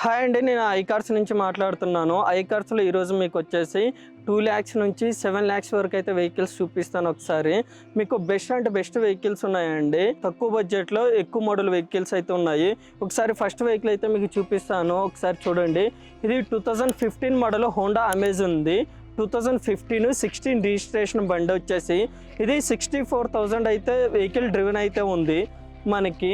Hi అండి, నేను ఐకార్స్ నుంచి మాట్లాడుతున్నాను. ఐకార్స్లో ఈరోజు మీకు వచ్చేసి 2 lakhs నుంచి 7 lakhs వరకు అయితే వెహికల్స్ చూపిస్తాను. ఒకసారి మీకు బెస్ట్ వెహికల్స్ ఉన్నాయండి. తక్కువ బడ్జెట్లో ఎక్కువ మోడల్ వెహికల్స్ అయితే ఉన్నాయి. ఒకసారి ఫస్ట్ వెహికల్ అయితే మీకు చూపిస్తాను, ఒకసారి చూడండి. ఇది 2015 మోడల్ హోండా అమేజ్ ఉంది. 2015-16 రిజిస్ట్రేషన్ బండి వచ్చేసి ఇది 64,000 అయితే వెహికల్ డ్రివెన్ అయితే ఉంది మనకి.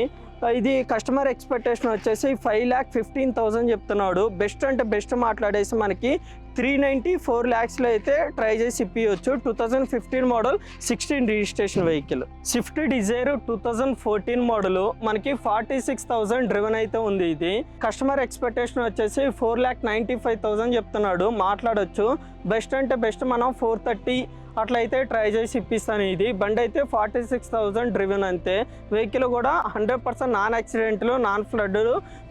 ఇది కస్టమర్ ఎక్స్పెక్టేషన్ వచ్చేసి 5,15,000 చెప్తున్నాడు. బెస్ట్ అంటే బెస్ట్ మాట్లాడేసి మనకి 394 lakhsలో అయితే ట్రై చేసి ఇప్పించవచ్చు. 2015 model 16 registration vehicle. Swift Dzire 2014 model మనకి 46,000 డ్రివెన్ అయితే ఉంది. ఇది కస్టమర్ ఎక్స్పెక్టేషన్ వచ్చేసి 4,95,000 చెప్తున్నాడు. మాట్లాడొచ్చు. బెస్ట్ అంటే బెస్ట్ మనం 430 అట్లయితే ట్రై చేసి ఇప్పిస్తాను. ఇది బండి అయితే 46,000 డ్రివెన్ అంతే. వెహికల్ కూడా 100% నాన్ యాక్సిడెంట్లు, నాన్ ఫ్లడ్.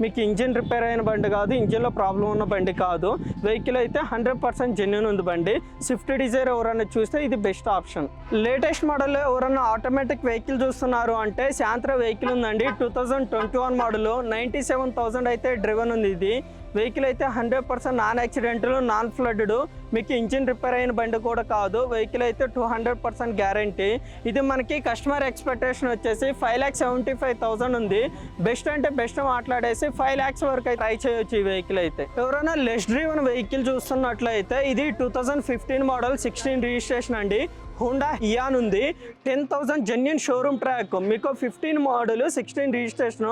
మీకు ఇంజిన్ రిపేర్ అయిన బండి కాదు, ఇంజిన్లో ప్రాబ్లం ఉన్న బండి కాదు. వెహికల్ అయితే 100% జెన్యూన్ ఉంది బండి. స్విఫ్ట్ డిజైర్ ఎవరైనా చూస్తే ఇది బెస్ట్ ఆప్షన్. లేటెస్ట్ మోడల్ ఎవరైనా ఆటోమేటిక్ వెహికల్ చూస్తున్నారు అంటే శాంత్రా వెహికల్ ఉందండి. 2021 మోడల్ 97,000 అయితే డ్రివెన్ ఉంది. ఇది వెహికల్ అయితే 100% నాన్ యాక్సిడెంట్లు, నాన్ ఫ్లడ్డ్. మీకు ఇంజిన్ రిపేర్ అయిన బండి కూడా కాదు. వెహికల్ అయితే 200% గ్యారంటీ. ఇది మనకి కస్టమర్ ఎక్స్పెక్టేషన్ వచ్చేసి 5,75,000 ఉంది. బెస్ట్ అంటే బెస్ట్ మాట్లాడేసి 5 lakhs వరకు ట్రై చేయొచ్చు ఈ వెహికల్ అయితే. ఎవరైనా లెస్ డ్రివెన్ వెహికల్ చూస్తున్నట్లయితే ఇది 2015 మోడల్ 16 రిజిస్ట్రేషన్ అండి. హోండా ఇయాన్ ఉంది. 10,000 జెన్యూన్ షోరూమ్ ట్రాక్. మీకు 15 మోడల్ 16 రిజిస్ట్రేషన్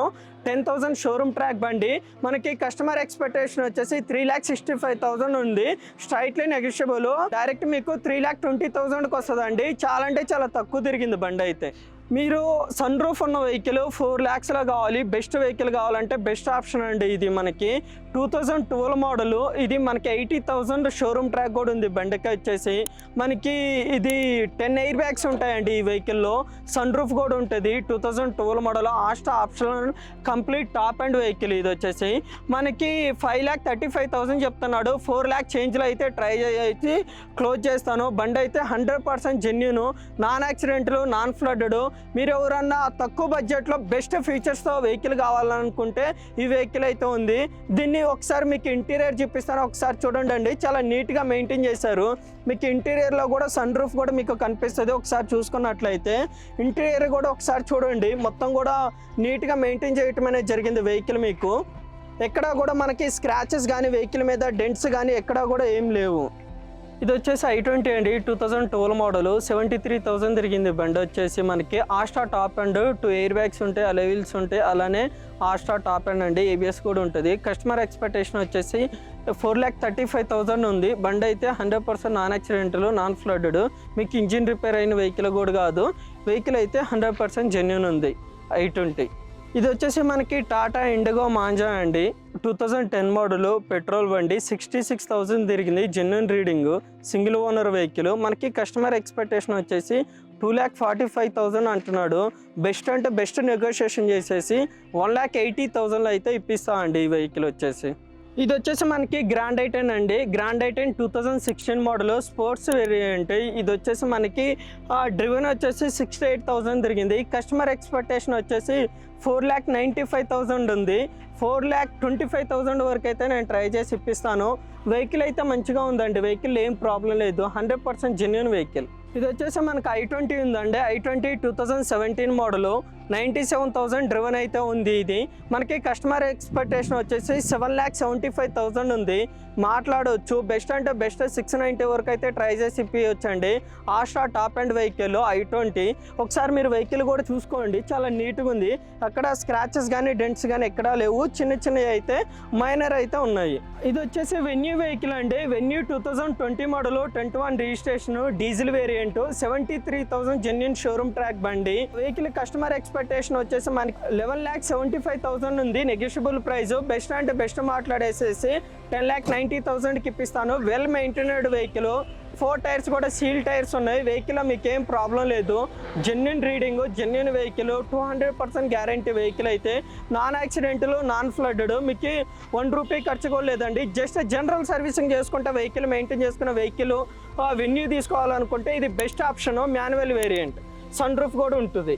10,000 షోరూమ్ ట్రాక్ బండి. మనకి కస్టమర్ ఎక్స్పెక్టేషన్ వచ్చేసి 3,65,000 ఉంది. Straightly negotiable. డైరెక్ట్ మీకు 3,20,000కి వస్తుందండి. చాలా అంటే చాలా తక్కువ తిరిగింది బండి అయితే. మీరు సన్ రూఫ్ ఉన్న వెహికల్ 4 lakhsలో కావాలి, బెస్ట్ వెహికల్ కావాలంటే బెస్ట్ ఆప్షన్ అండి. ఇది మనకి 2012 మోడల్. ఇది మనకి 80,000 షోరూమ్ ట్రాక్ కూడా ఉంది బండికి వచ్చేసి. మనకి ఇది 10 ఎయిర్ బ్యాగ్స్ ఉంటాయండి ఈ వెహికల్లో. సన్ రూఫ్ కూడా ఉంటుంది. 2012 model Asta option complete top and vehicle. ఇది వచ్చేసి మనకి 5,35,000 చెప్తున్నాడు. 4 lakh చేంజ్లో అయితే ట్రై చేసి క్లోజ్ చేస్తాను. బండి అయితే 100% జెన్యూన్, నాన్ యాక్సిడెంట్లు, నాన్ ఫ్లడ్డ్. మీరు ఎవరన్నా తక్కువ బడ్జెట్లో బెస్ట్ ఫీచర్స్తో వెహికల్ కావాలనుకుంటే ఈ వెహికల్ అయితే ఉంది. దీన్ని ఒకసారి మీకు ఇంటీరియర్ చూపిస్తాను, ఒకసారి చూడండి అండి. చాలా నీట్గా మెయింటైన్ చేశారు. మీకు ఇంటీరియర్లో కూడా సన్ రూఫ్ కూడా మీకు కనిపిస్తుంది. ఒకసారి చూసుకున్నట్లయితే ఇంటీరియర్ కూడా ఒకసారి చూడండి. మొత్తం కూడా నీట్గా మెయింటైన్ చేయటం అనేది జరిగింది వెహికల్. మీకు ఎక్కడా కూడా మనకి స్క్రాచెస్ కానీ వెహికల్ మీద డెంట్స్ కానీ ఎక్కడా కూడా ఏం లేవు. ఇది వచ్చేసి i20 అండి. 2012 మోడల్ 73,000 తిరిగింది బండి వచ్చేసి. మనకి Asta top and 2 air bags ఉంటాయి, అలై వీల్స్ ఉంటాయి, అలానే ఆస్టా టాప్ అండ్ అండి ABS కూడా ఉంటుంది. కస్టమర్ ఎక్స్పెక్టేషన్ వచ్చేసి 4,35,000 ఉంది. బండి అయితే 100% నాన్ యాక్సిడెంటల్, నాన్ ఫ్లడ్డ్. మీకు ఇంజిన్ రిపేర్ అయిన వెహికల్ కూడా కాదు. వెహికల్ అయితే 100% జెన్యూన్ ఉంది i20. ఇది వచ్చేసి మనకి టాటా ఇండిగో మాంజా అండి. 2010 మోడల్ పెట్రోల్ బండి. 66,000 తిరిగింది. Genuine reading, single owner vehicle. మనకి కస్టమర్ ఎక్స్పెక్టేషన్ వచ్చేసి 2,45,000 అంటున్నాడు. బెస్ట్ అంటే బెస్ట్ నెగోషియేషన్ చేసేసి 1,80,000 అయితే ఇప్పిస్తా అండి ఈ వెహికల్ వచ్చేసి. ఇది వచ్చేసి మనకి గ్రాండ్ ఐటెన్ అండి. Grand i ten 2016 model sports variant. ఇది వచ్చేసి మనకి డ్రివెన్ వచ్చేసి 68,000 తిరిగింది. కస్టమర్ ఎక్స్పెక్టేషన్ వచ్చేసి 4,95,000 ఉంది. 4,25,000 వరకు అయితే నేను ట్రై చేసి ఇప్పిస్తాను. వెహికల్ అయితే మంచిగా ఉందండి. వెహికల్ ఏం ప్రాబ్లం లేదు, 100% జెన్యూన్ వెహికల్. ఇది వచ్చేసి మనకి i20 ఉందండి. i20 2017 మోడల్ 97,000 డ్రివెన్ అయితే ఉంది. ఇది మనకి కస్టమర్ ఎక్స్పెక్టేషన్ వచ్చేసి 7,75,000 ఉంది. మాట్లాడవచ్చు. బెస్ట్ అంటే బెస్ట్ 690 వరకు అయితే ట్రై చేసి ఇప్పించవచ్చు అండి. Asta top and vehicle i20. ఒకసారి మీరు వెహికల్ కూడా చూసుకోండి, చాలా నీట్గా ఉంది. అక్కడ స్క్రాచెస్ కానీ డెంట్స్ కానీ ఎక్కడా లేవు. చిన్నవి అయితే మైనర్ అయితే ఉన్నాయి. ఇది వచ్చేసి వెన్యూ వెహికల్ అండి. Venue 2020 model 21 registration diesel variant. 73,000 genuine showroom track బండి. వెహికల్ కస్టమర్ ఎక్స్పెక్టేషన్ వచ్చేసి మనకి 11,75,000 ఉంది. Negotiable price. బెస్ట్ అంటే బెస్ట్ మాట్లాడేసేసి 10,90,000కి ఇప్పిస్తాను. Well maintained vehicle. 4 టైర్స్ కూడా సీల్ టైర్స్ ఉన్నాయి. వెహికల్ మీకు ఏం ప్రాబ్లం లేదు. Genuine reading, genuine vehicle, 200% guarantee vehicle అయితే. Non accidental, non flooded. మీకు 1 రూపీ ఖర్చు కూడా లేదండి. జస్ట్ జనరల్ సర్వీసింగ్ చేసుకుంటే వెహికల్ మెయింటైన్ చేసుకున్న వెహికల్ వెన్యూ తీసుకోవాలనుకుంటే ఇది best option. Manual variant, sunroof కూడా ఉంటుంది.